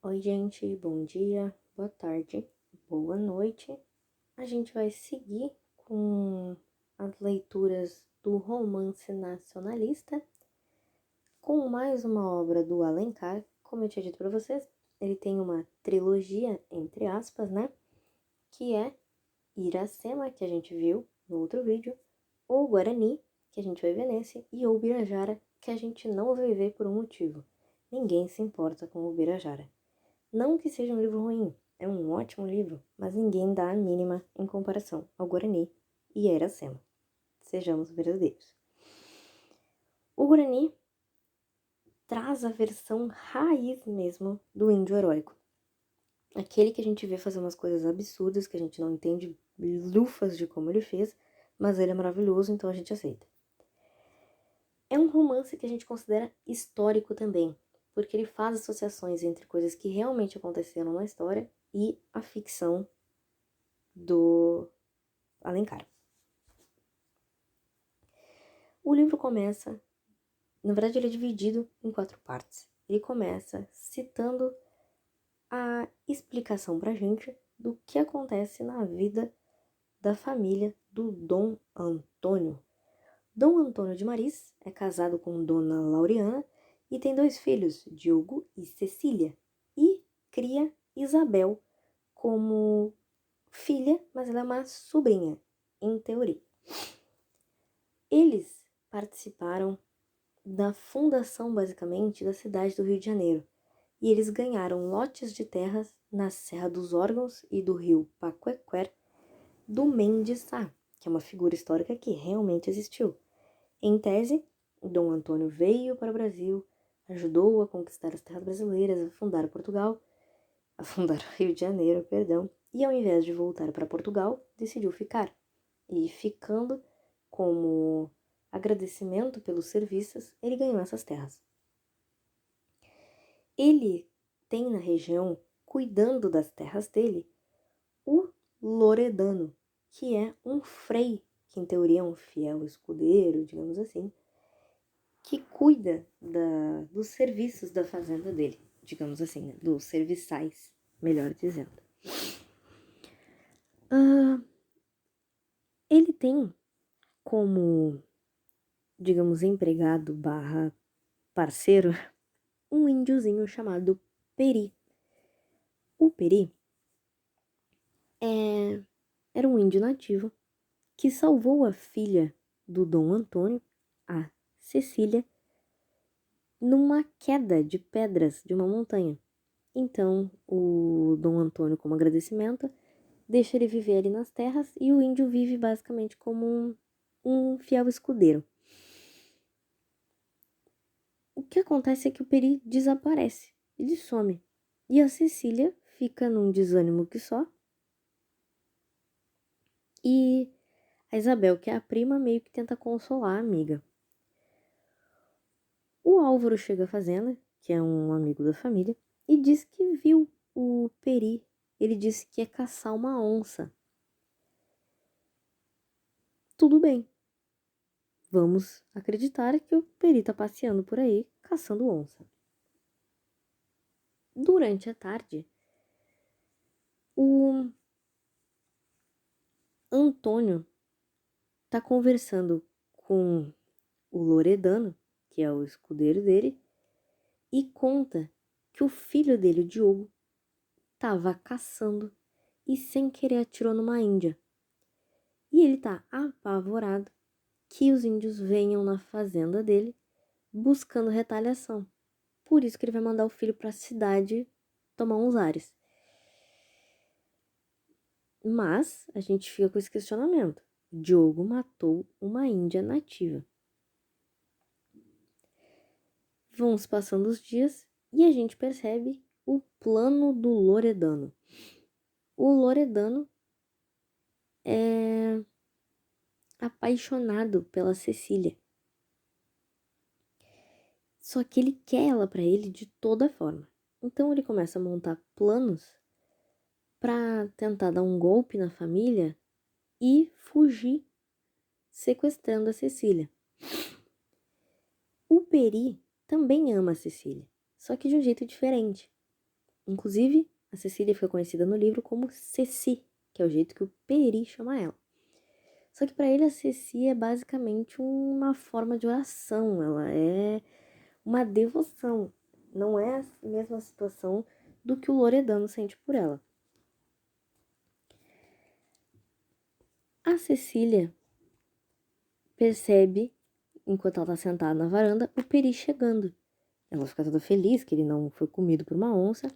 Oi, gente, bom dia, boa tarde, boa noite. A gente vai seguir com as leituras do romance nacionalista, com mais uma obra do Alencar. Como eu tinha dito para vocês, ele tem uma trilogia, entre aspas, né? Que é Iracema, que a gente viu no outro vídeo, ou Guarani, que a gente vai ver nesse, e ou Birajara, que a gente não vai ver por um motivo. Ninguém se importa com o Birajara. Não que seja um livro ruim, é um ótimo livro, mas ninguém dá a mínima em comparação ao Guarani e a Iracema. Sejamos verdadeiros. O Guarani traz a versão raiz mesmo do índio heróico. Aquele que a gente vê fazer umas coisas absurdas, que a gente não entende lufas de como ele fez, mas ele é maravilhoso, então a gente aceita. É um romance que a gente considera histórico também, porque ele faz associações entre coisas que realmente aconteceram na história e a ficção do Alencar. O livro começa, na verdade ele é dividido em 4 partes. Ele começa citando a explicação pra gente do que acontece na vida da família do Dom Antônio. Dom Antônio de Maris é casado com Dona Laureana e tem 2 filhos, Diogo e Cecília, e cria Isabel como filha, mas ela é uma sobrinha, em teoria. Eles participaram da fundação, basicamente, da cidade do Rio de Janeiro, e eles ganharam lotes de terras na Serra dos Órgãos e do rio Paquequer do Mendes Sá, que é uma figura histórica que realmente existiu. Em tese, Dom Antônio veio para o Brasil, ajudou a conquistar as terras brasileiras, a fundar o Rio de Janeiro, perdão, e ao invés de voltar para Portugal, decidiu ficar. E ficando como agradecimento pelos serviços, ele ganhou essas terras. Ele tem na região, cuidando das terras dele, o Loredano, que é um frei, que em teoria é um fiel escudeiro, digamos assim, que cuida dos serviços da fazenda dele, digamos assim, né? Dos serviçais, melhor dizendo. Ele tem como, digamos, empregado barra parceiro, um índiozinho chamado Peri. O Peri era um índio nativo que salvou a filha do Dom Antônio, a Cecília, numa queda de pedras de uma montanha. Então, o Dom Antônio, como agradecimento, deixa ele viver ali nas terras e o índio vive basicamente como um fiel escudeiro. O que acontece é que o Peri desaparece, ele some. E a Cecília fica num desânimo que só. E a Isabel, que é a prima, meio que tenta consolar a amiga. O Álvaro chega à fazenda, que é um amigo da família, e diz que viu o Peri. Ele disse que ia caçar uma onça. Tudo bem. Vamos acreditar que o Peri tá passeando por aí, caçando onça. Durante a tarde, o Antônio tá conversando com o Loredano, que é o escudeiro dele, e conta que o filho dele, o Diogo, tava caçando e sem querer atirou numa índia. E ele tá apavorado que os índios venham na fazenda dele buscando retaliação. Por isso que ele vai mandar o filho para a cidade tomar uns ares. Mas a gente fica com esse questionamento. Diogo matou uma índia nativa. Vão se passando os dias e a gente percebe o plano do Loredano. O Loredano é apaixonado pela Cecília. Só que ele quer ela para ele de toda forma. Então ele começa a montar planos para tentar dar um golpe na família e fugir, sequestrando a Cecília. O Peri também ama a Cecília, só que de um jeito diferente. Inclusive, a Cecília fica conhecida no livro como Ceci, que é o jeito que o Peri chama ela. Só que para ele a Ceci é basicamente uma forma de oração, ela é uma devoção. Não é a mesma situação do que o Loredano sente por ela. A Cecília percebe, enquanto ela tá sentada na varanda, o Peri chegando. Ela fica toda feliz que ele não foi comido por uma onça.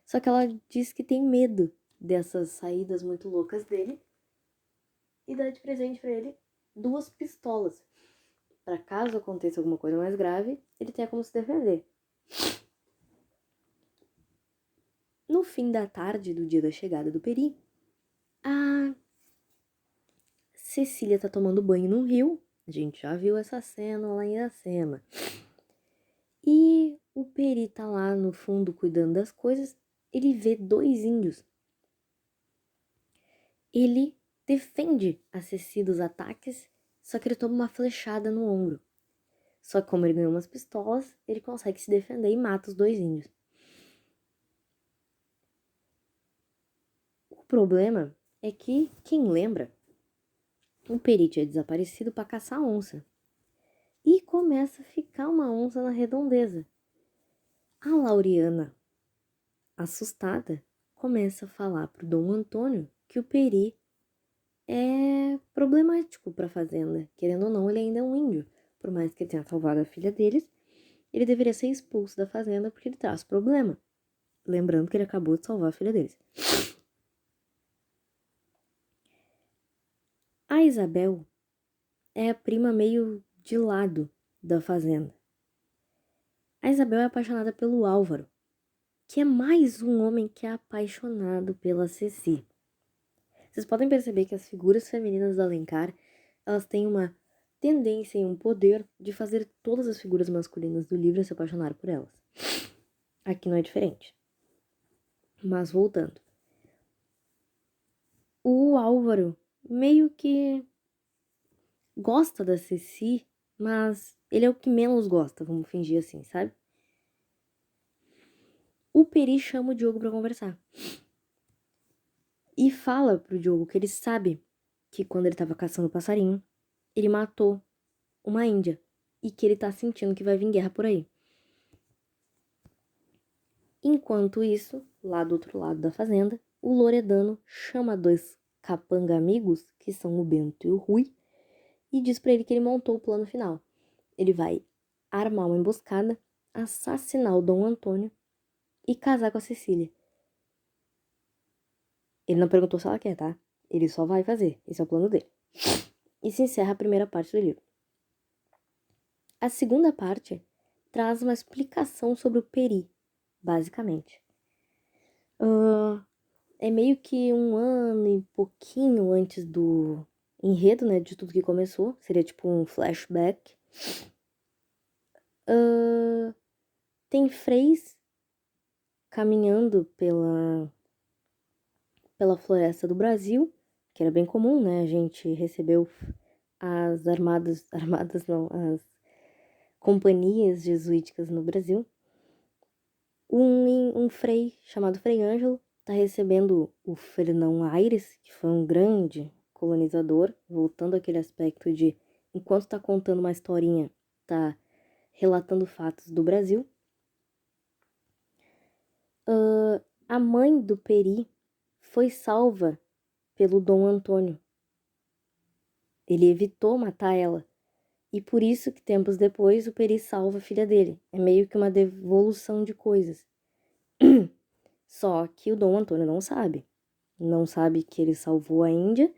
Só que ela diz que tem medo dessas saídas muito loucas dele e dá de presente pra ele 2 pistolas. Para caso aconteça alguma coisa mais grave, ele tenha como se defender. No fim da tarde do dia da chegada do Peri, a Cecília tá tomando banho num rio. A gente já viu essa cena lá em Iracema. E o Peri tá lá no fundo cuidando das coisas. Ele vê 2 índios. Ele defende a Ceci dos ataques, só que ele toma uma flechada no ombro. Só que como ele ganhou umas pistolas, ele consegue se defender e mata os 2 índios. O problema é que, quem lembra, o Peri tinha desaparecido para caçar onça. E começa a ficar uma onça na redondeza. A Laureana, assustada, começa a falar pro Dom Antônio que o Peri é problemático para a fazenda. Querendo ou não, ele ainda é um índio. Por mais que ele tenha salvado a filha deles, ele deveria ser expulso da fazenda porque ele traz problema. Lembrando que ele acabou de salvar a filha deles. A Isabel é a prima meio de lado da fazenda. A Isabel é apaixonada pelo Álvaro, que é mais um homem que é apaixonado pela Ceci. Vocês podem perceber que as figuras femininas da Alencar, elas têm uma tendência e um poder de fazer todas as figuras masculinas do livro se apaixonar por elas. Aqui não é diferente. Mas voltando. O Álvaro meio que gosta da Ceci, mas ele é o que menos gosta, vamos fingir assim, sabe? O Peri chama o Diogo pra conversar. E fala pro Diogo que ele sabe que quando ele tava caçando o passarinho, ele matou uma índia. E que ele tá sentindo que vai vir guerra por aí. Enquanto isso, lá do outro lado da fazenda, o Loredano chama 2 capanga amigos, que são o Bento e o Rui, e diz pra ele que ele montou o plano final. Ele vai armar uma emboscada, assassinar o Dom Antônio e casar com a Cecília. Ele não perguntou se ela quer, tá? Ele só vai fazer. Esse é o plano dele. E se encerra a primeira parte do livro. A segunda parte traz uma explicação sobre o Peri, basicamente. É meio que 1 ano e pouquinho antes do enredo, né? De tudo que começou. Seria tipo um flashback. Tem freis caminhando pela floresta do Brasil, que era bem comum, né? A gente recebeu as armadas não, as companhias jesuíticas no Brasil. Um frei chamado Frei Ângelo tá recebendo o Fernão Aires, que foi um grande colonizador, voltando àquele aspecto de, enquanto tá contando uma historinha, tá relatando fatos do Brasil. A mãe do Peri foi salva pelo Dom Antônio. Ele evitou matar ela. E por isso que tempos depois o Peri salva a filha dele. É meio que uma devolução de coisas. Só que o Dom Antônio não sabe. Não sabe que ele salvou a Índia,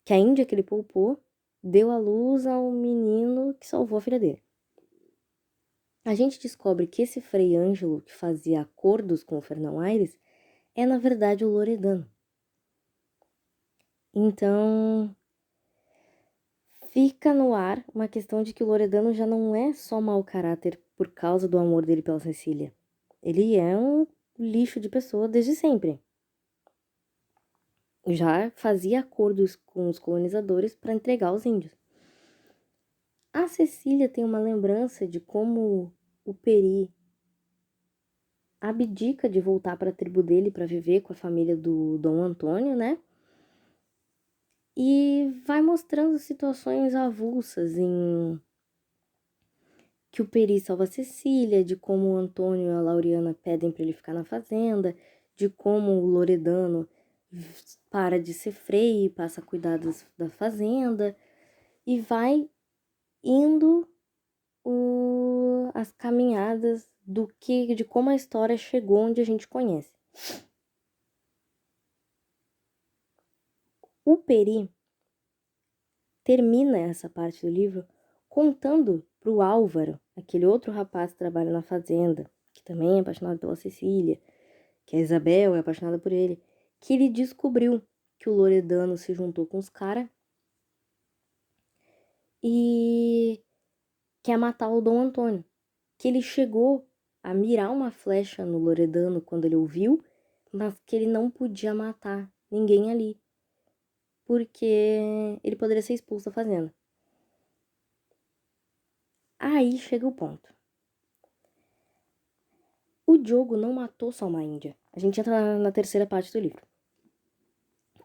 que a Índia que ele poupou deu à luz ao menino que salvou a filha dele. A gente descobre que esse Frei Ângelo, que fazia acordos com o Fernão Aires, é na verdade o Loredano. Então, fica no ar uma questão de que o Loredano já não é só mau caráter por causa do amor dele pela Cecília. Ele é um lixo de pessoa desde sempre. Já fazia acordos com os colonizadores para entregar os índios. A Cecília tem uma lembrança de como o Peri abdica de voltar para a tribo dele para viver com a família do Dom Antônio, né? E vai mostrando situações avulsas em que o Peri salva a Cecília, de como o Antônio e a Laureana pedem para ele ficar na fazenda, de como o Loredano para de ser freio e passa a cuidar da fazenda, e vai indo as caminhadas de como a história chegou onde a gente conhece. O Peri termina essa parte do livro contando pro Álvaro, aquele outro rapaz que trabalha na fazenda, que também é apaixonado pela Cecília, que a Isabel é apaixonada por ele, que ele descobriu que o Loredano se juntou com os caras e quer matar o Dom Antônio. Que ele chegou a mirar uma flecha no Loredano quando ele ouviu, mas que ele não podia matar ninguém ali, porque ele poderia ser expulso da fazenda. Aí chega o ponto. O Diogo não matou só uma índia. A gente entra na terceira parte do livro.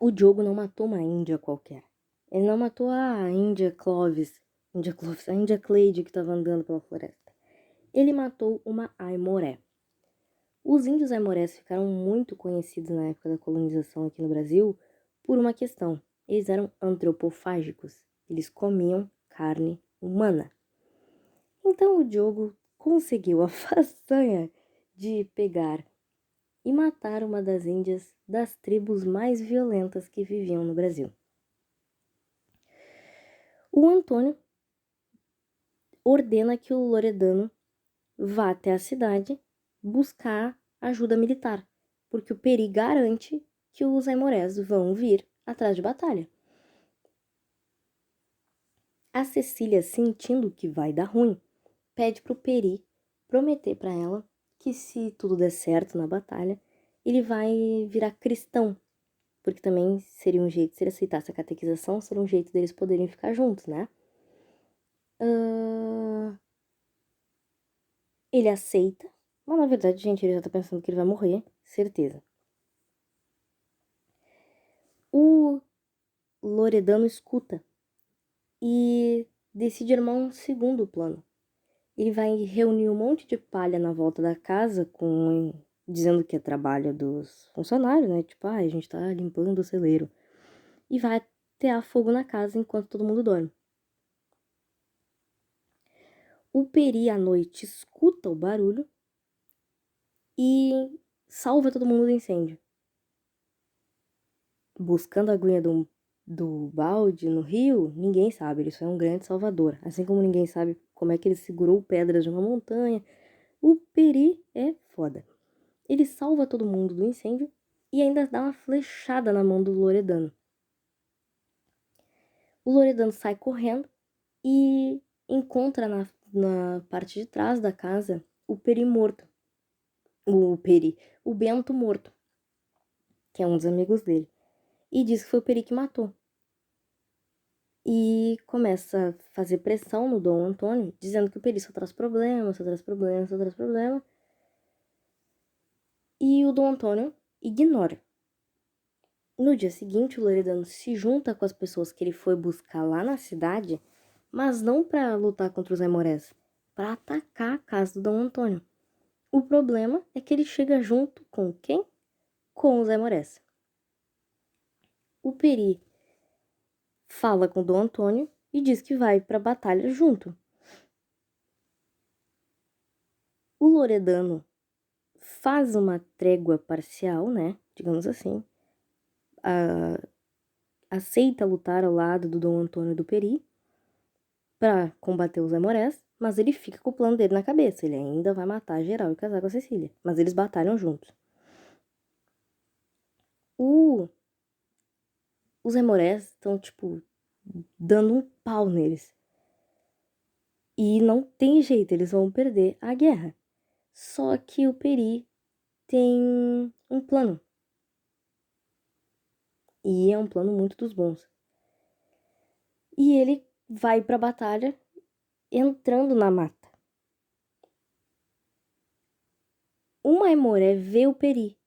O Diogo não matou uma índia qualquer. Ele não matou a índia Clovis, a índia Cleide que estava andando pela floresta. Ele matou uma aimoré. Os índios aimorés ficaram muito conhecidos na época da colonização aqui no Brasil por uma questão. Eles eram antropofágicos. Eles comiam carne humana. Então o Diogo conseguiu a façanha de pegar e matar uma das índias das tribos mais violentas que viviam no Brasil. O Antônio ordena que o Loredano vá até a cidade buscar ajuda militar, porque o Peri garante que os aimorés vão vir atrás de batalha. A Cecília, sentindo que vai dar ruim, pede pro Peri prometer para ela que se tudo der certo na batalha, ele vai virar cristão, porque também seria um jeito, se ele aceitasse a catequização, seria um jeito deles poderem ficar juntos, né? Ele aceita, mas na verdade, gente, ele já tá pensando que ele vai morrer, certeza. O Loredano escuta e decide armar um segundo plano. Ele vai reunir um monte de palha na volta da casa, dizendo que é trabalho dos funcionários, né? Tipo, a gente tá limpando o celeiro. E vai atear fogo na casa enquanto todo mundo dorme. O Peri, à noite, escuta o barulho e salva todo mundo do incêndio. Buscando a aguinha do balde no rio, ninguém sabe, ele só é um grande salvador. Assim como ninguém sabe como é que ele segurou pedras de uma montanha, o Peri é foda. Ele salva todo mundo do incêndio e ainda dá uma flechada na mão do Loredano. O Loredano sai correndo e encontra na parte de trás da casa o Peri morto. O Bento morto, que é um dos amigos dele. E diz que foi o Peri que matou. E começa a fazer pressão no Dom Antônio, dizendo que o Peri só traz problemas, só traz problemas, só traz problemas. E o Dom Antônio ignora. No dia seguinte, o Loredano se junta com as pessoas que ele foi buscar lá na cidade, mas não para lutar contra os aimorés, para atacar a casa do Dom Antônio. O problema é que ele chega junto com quem? Com os aimorés. O Peri fala com o Dom Antônio e diz que vai para a batalha junto. O Loredano faz uma trégua parcial, né? Digamos assim. Aceita lutar ao lado do Dom Antônio e do Peri para combater os aimorés, mas ele fica com o plano dele na cabeça. Ele ainda vai matar geral e casar com a Cecília. Mas eles batalham juntos. Os aimorés estão, tipo, dando um pau neles. E não tem jeito, eles vão perder a guerra. Só que o Peri tem um plano. E é um plano muito dos bons. E ele vai pra batalha entrando na mata. uma Aimoré vê o Peri.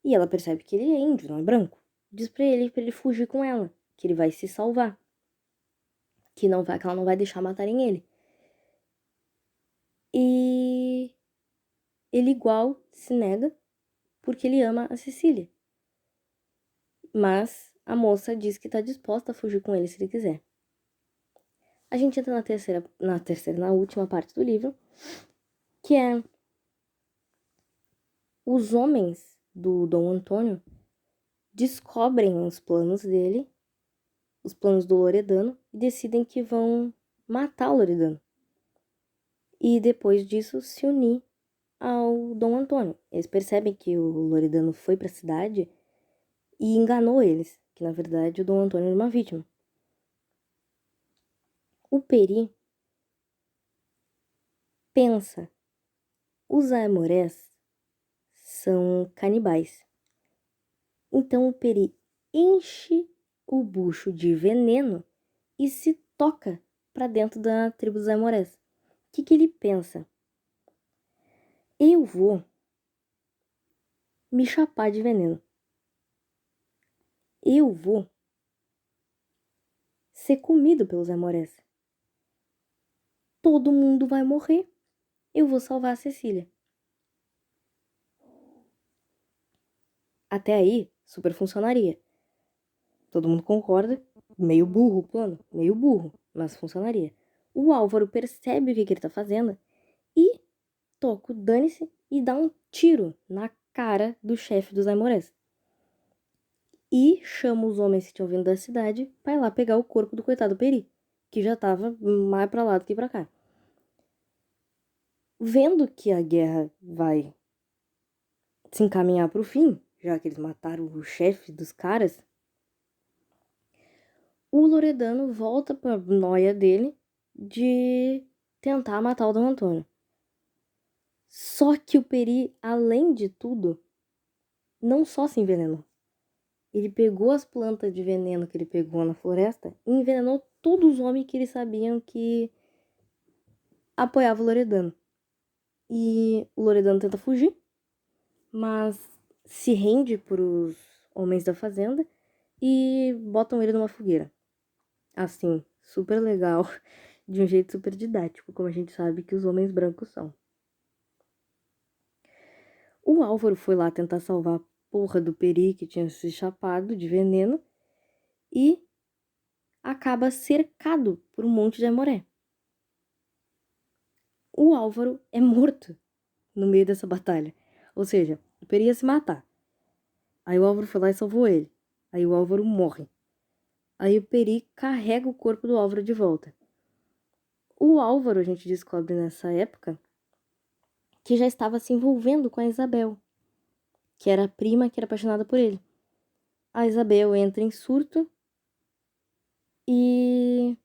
E ela percebe que ele é índio, não é branco. Diz pra ele fugir com ela, que ele vai se salvar. Que ela não vai deixar matarem ele. E ele igual se nega porque ele ama a Cecília. Mas a moça diz que tá disposta a fugir com ele se ele quiser. A gente entra na última parte do livro, que é os homens do Dom Antônio descobrem os planos dele, os planos do Loredano, e decidem que vão matar o Loredano. E depois disso se unir ao Dom Antônio. Eles percebem que o Loredano foi para a cidade e enganou eles, que na verdade o Dom Antônio era uma vítima. O Peri pensa, os Aimorés são canibais. Então o Peri enche o bucho de veneno e se toca para dentro da tribo dos Aimorés. O que ele pensa? Eu vou me chapar de veneno. Eu vou ser comido pelos Aimorés. Todo mundo vai morrer. Eu vou salvar a Cecília. Até aí, super funcionaria. Todo mundo concorda. Meio burro o plano. Meio burro, mas funcionaria. O Álvaro percebe o que ele tá fazendo e toca o dane-se e dá um tiro na cara do chefe dos Aimorés. E chama os homens que tinham vindo da cidade pra ir lá pegar o corpo do coitado Peri, que já tava mais pra lá do que pra cá. Vendo que a guerra vai se encaminhar pro fim, já que eles mataram o chefe dos caras, o Loredano volta pra noia dele de tentar matar o Dom Antônio. Só que o Peri, além de tudo, não só se envenenou. Ele pegou as plantas de veneno que ele pegou na floresta e envenenou todos os homens que eles sabiam que apoiavam o Loredano. E o Loredano tenta fugir, mas se rende pros homens da fazenda e botam ele numa fogueira. Assim, super legal, de um jeito super didático, como a gente sabe que os homens brancos são. O Álvaro foi lá tentar salvar a porra do Peri, que tinha se chapado de veneno, e acaba cercado por um monte de Aimoré. O Álvaro é morto no meio dessa batalha. Ou seja, o Peri ia se matar. Aí o Álvaro foi lá e salvou ele. Aí o Álvaro morre. Aí o Peri carrega o corpo do Álvaro de volta. O Álvaro, a gente descobre nessa época, que já estava se envolvendo com a Isabel, que era a prima que era apaixonada por ele. A Isabel entra em surto e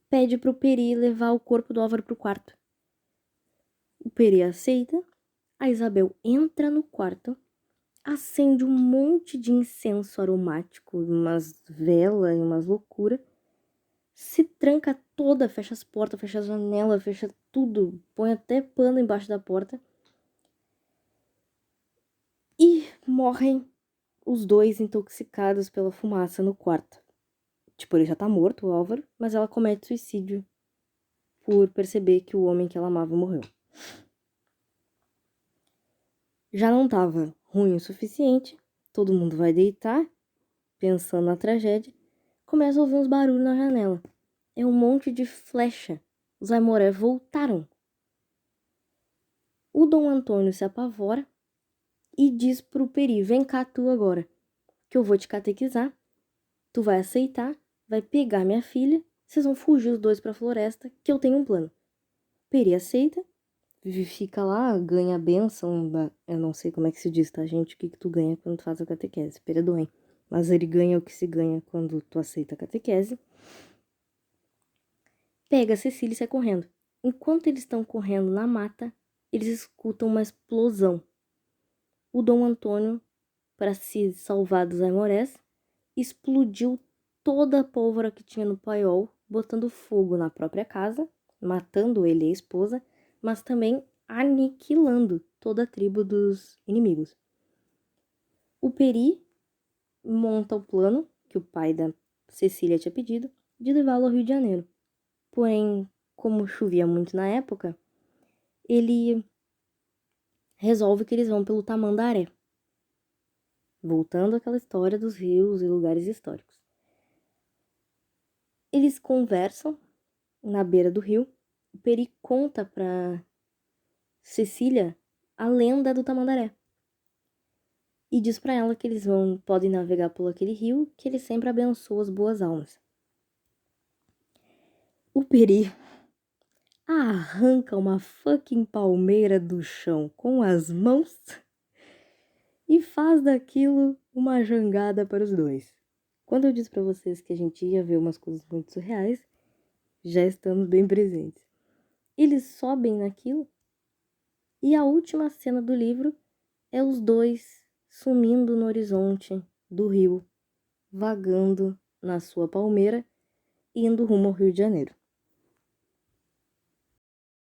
pede pro Peri levar o corpo do Álvaro pro quarto. O Peri aceita, a Isabel entra no quarto, acende um monte de incenso aromático, umas velas e umas loucuras, se tranca toda, fecha as portas, fecha as janelas, fecha tudo, põe até pano embaixo da porta e morrem os dois intoxicados pela fumaça no quarto. Tipo, ele já tá morto, o Álvaro, mas ela comete suicídio por perceber que o homem que ela amava morreu. Já não tava ruim o suficiente, todo mundo vai deitar, pensando na tragédia, começa a ouvir uns barulhos na janela. É um monte de flecha. Os Aimoré voltaram. O Dom Antônio se apavora e diz pro Peri, vem cá tu agora, que eu vou te catequizar, tu vai aceitar, vai pegar minha filha, vocês vão fugir os dois pra floresta, que eu tenho um plano. Peri aceita, fica lá, ganha a bênção da... Eu não sei como é que se diz, tá, gente? O que tu ganha quando tu faz a catequese? Perdoem. Mas ele ganha o que se ganha quando tu aceita a catequese. Pega a Cecília e sai correndo. Enquanto eles estão correndo na mata, eles escutam uma explosão. O Dom Antônio, para se salvar dos Aimorés, explodiu toda a pólvora que tinha no paiol, botando fogo na própria casa, matando ele e a esposa, mas também aniquilando toda a tribo dos inimigos. O Peri monta o plano que o pai da Cecília tinha pedido de levá-lo ao Rio de Janeiro. Porém, como chovia muito na época, ele resolve que eles vão pelo Tamandaré. Voltando àquela história dos rios e lugares históricos. Eles conversam na beira do rio. O Peri conta para Cecília a lenda do Tamandaré. E diz para ela que eles podem navegar por aquele rio, que ele sempre abençoa as boas almas. O Peri arranca uma fucking palmeira do chão com as mãos e faz daquilo uma jangada para os dois. Quando eu disse para vocês que a gente ia ver umas coisas muito surreais, já estamos bem presentes. Eles sobem naquilo e a última cena do livro é os dois sumindo no horizonte do rio, vagando na sua palmeira, indo rumo ao Rio de Janeiro.